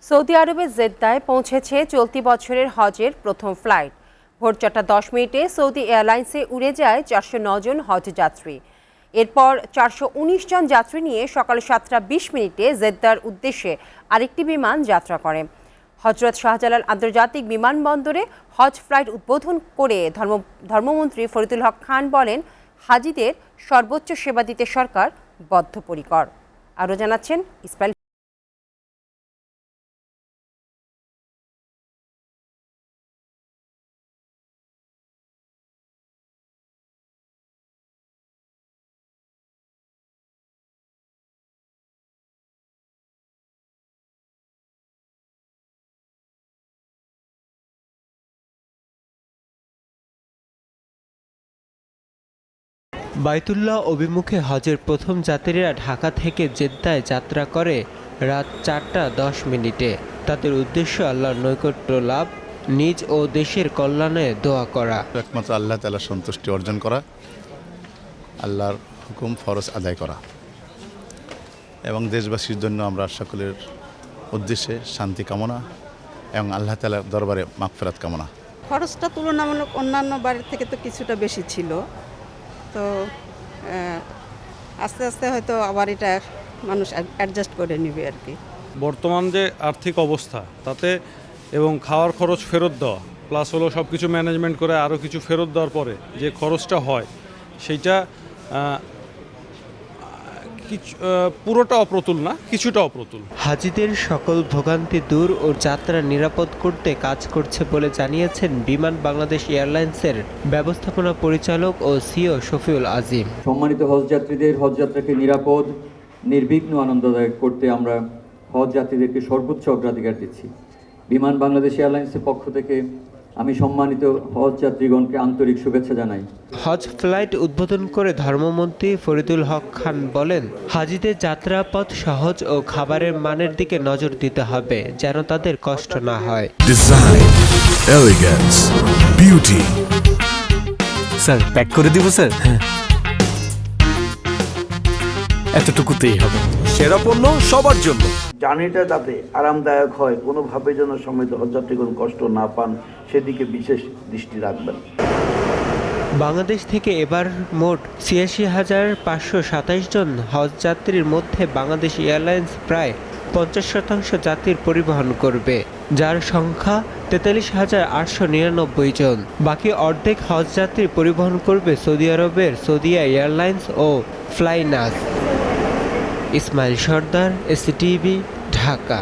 Saudi আরবের জেদ্দায় পৌঁছেছে চলতি বছরের হজের প্রথম ফ্লাইট। ভোর 4:10 সৌদি এয়ারলাইন্সে উড়ে যায় 409 জন হজ যাত্রী। এরপর 419 জন যাত্রী নিয়ে সকাল 7:20 জেদ্দার উদ্দেশ্যে আরেকটি বিমান যাত্রা করে। হজরত শাহজালাল আন্তর্জাতিক বিমানবন্দরে হজ ফ্লাইট উদ্বোধন করে ধর্মমন্ত্রী ফরিদুল হক খান বলেন, হাজিদের সর্বোচ্চ সেবা দিতে সরকার বদ্ধপরিকর। আরও জানাচ্ছেন ইসমাইল। বাইতুল্লাহ অভিমুখে হজের প্রথম যাত্রীরা ঢাকা থেকে জেদ্দায় যাত্রা করে রাত 4:10। তাদের উদ্দেশ্য আল্লাহর নৈকট্য লাভ, নিজ ও দেশের কল্যাণে দোয়া করা। একমাত্র আল্লাহ তাআলার সন্তুষ্টি অর্জন করা, আল্লাহর হুকুম ফরজ আদায় করা এবং দেশবাসীর জন্য আমরা সকলের উদ্দেশ্যে শান্তি কামনা এবং আল্লাহ তাআলার দরবারে মাগফিরাত কামনা। খরচটা তুলনামূলক অন্যান্য বাড়ির থেকে তো কিছুটা বেশি ছিল, তো আস্তে আস্তে হয়তো আবার এটা মানুষ অ্যাডজাস্ট করে নেবে আর কি। বর্তমান যে আর্থিক অবস্থা তাতে এবং খাওয়ার খরচ ফেরত দেওয়া প্লাস হলো সব কিছু ম্যানেজমেন্ট করে আরও কিছু ফেরত দেওয়ার পরে যে খরচটা হয় সেইটা পুরোটা অপ্রতুল না, কিছুটা অপ্রতুল। হাজিদের সকল ভোগান্তি দূর ও যাত্রা নিরাপদ করতে কাজ করছে বলে জানিয়েছেন বিমান বাংলাদেশ এয়ারলাইন্সের ব্যবস্থাপনা পরিচালক ও সিও শফিউল আজিম। সম্মানিত হজযাত্রীদের হজযাত্রাকে নিরাপদ, নির্বিঘ্ন, আনন্দদায়ক করতে আমরা হজযাত্রীদেরকে সর্বোচ্চ অগ্রাধিকার দিচ্ছি। বিমান বাংলাদেশ এয়ারলাইন্সের পক্ষ থেকে আমি সম্মানিত হজযাত্রীগণকে আন্তরিক শুভেচ্ছা জানাই। হজ ফ্লাইট উদ্বোধন করে ধর্মমন্ত্রী ফরিদুল হক খান বলেন, হাজিদের যাত্রাপথ সহজ ও খাবারের মানের দিকে নজর দিতে হবে যেন তাদের কষ্ট না হয়। Design, elegance, beauty. Sir pack করে দিব স্যার। এতটুকুতেই হবে। সেরা পণ্য সবার জন্য। জার্নিটা যাতে আরামদায়ক হয়, কোনোভাবে যেন সম্মিলিত হজযাত্রীগণ কষ্ট না পান সেদিকে বিশেষ দৃষ্টি রাখবেন। বাংলাদেশ থেকে এবার মোট ৮৬,৫২৭ জন হজযাত্রীর মধ্যে বাংলাদেশ এয়ারলাইন্স প্রায় ৫০% যাত্রীর পরিবহন করবে, যার সংখ্যা ৪৩,৮৯৯ জন। বাকি অর্ধেক হজযাত্রী পরিবহন করবে সৌদি আরবের সৌদিয়া এয়ারলাইন্স ও ফ্লাইনাস। ইসমাইল সর্দার, এসটিভি, ঢাকা।